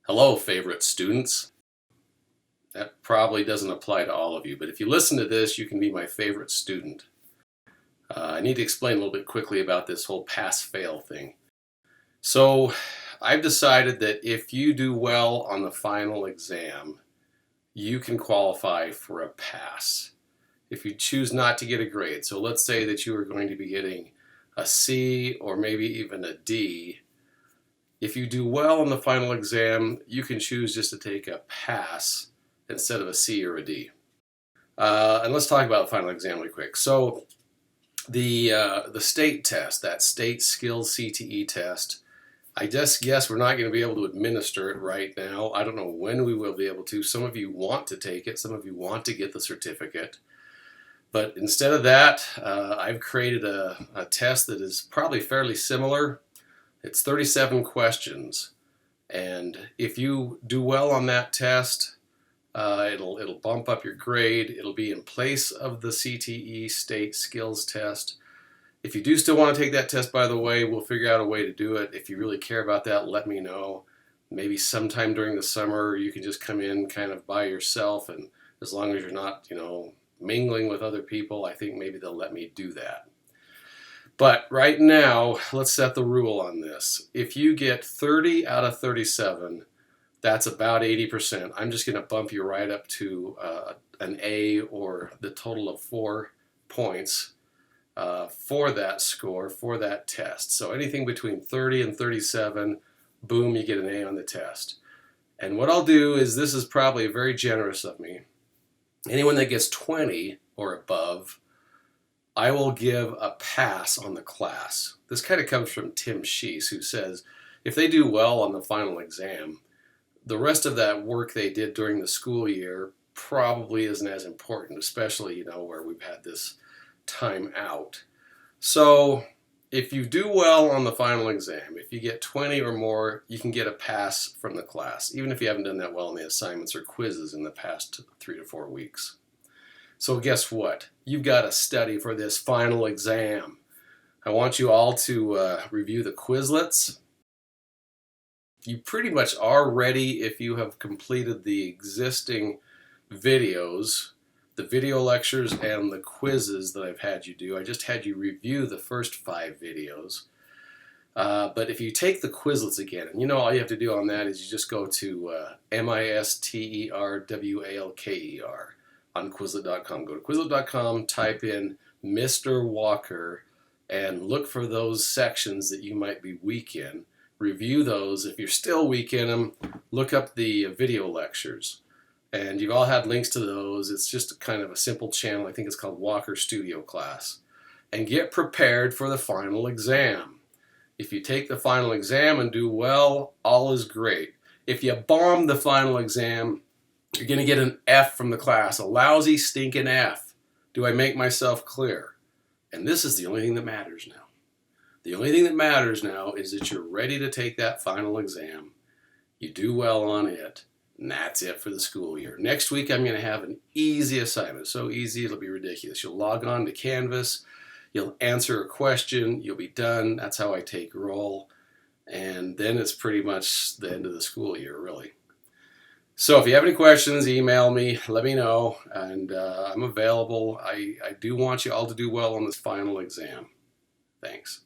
Hello, favorite students. That probably doesn't apply to all of you, but if you listen to this, you can be my favorite student. I need to explain a little bit quickly about this whole pass-fail thing. So, I've decided that if you do well on the final exam, you can qualify for a pass. If you choose not to get a grade, so let's say that you are going to be getting a C or maybe even a D. If you do well on the final exam, you can choose just to take a pass instead of a C or a D. And let's talk about the final exam really quick. So the state test, that state skills CTE test, I just guess we're not going to be able to administer it right now. I don't know when we will be able to. Some of you want to take it. Some of you want to get the certificate. But instead of that, I've created a test that is probably fairly similar. It's 37 questions. And if you do well on that test, it'll bump up your grade. It'll be in place of the CTE state skills test. If you do still want to take that test, by the way, we'll figure out a way to do it. If you really care about that, let me know. Maybe sometime during the summer you can just come in kind of by yourself, and as long as you're not, mingling with other people, I think maybe they'll let me do that. But right now, let's set the rule on this. If you get 30 out of 37, that's about 80%. I'm just going to bump you right up to an A, or the total of 4 points for that score, for that test. So anything between 30 and 37, boom, you get an A on the test. And what I'll do is, this is probably very generous of me, anyone that gets 20 or above, I will give a pass on the class. This kind of comes from Tim Shees, who says if they do well on the final exam, the rest of that work they did during the school year probably isn't as important, especially, where we've had this time out. So if you do well on the final exam, if you get 20 or more, you can get a pass from the class, even if you haven't done that well in the assignments or quizzes in the past 3 to 4 weeks. So guess what? You've got to study for this final exam. I want you all to review the Quizlets. You pretty much are ready if you have completed the existing videos, the video lectures and the quizzes that I've had you do. I just had you review the first 5 videos. But if you take the Quizlets again, and all you have to do on that is you just go to MisterWalker on Quizlet.com. Go to Quizlet.com, type in Mr. Walker, and look for those sections that you might be weak in. Review those. If you're still weak in them, look up the video lectures. And you've all had links to those. It's just kind of a simple channel. I think it's called Walker Studio Class. And get prepared for the final exam. If you take the final exam and do well, all is great. If you bomb the final exam, you're going to get an F from the class, a lousy, stinking F. Do I make myself clear? And this is the only thing that matters now. The only thing that matters now is that you're ready to take that final exam. You do well on it, and that's it for the school year. Next week, I'm going to have an easy assignment. So easy, it'll be ridiculous. You'll log on to Canvas, you'll answer a question, you'll be done. That's how I take roll. And then it's pretty much the end of the school year, really. So if you have any questions, email me, let me know, and I'm available. I do want you all to do well on this final exam. Thanks.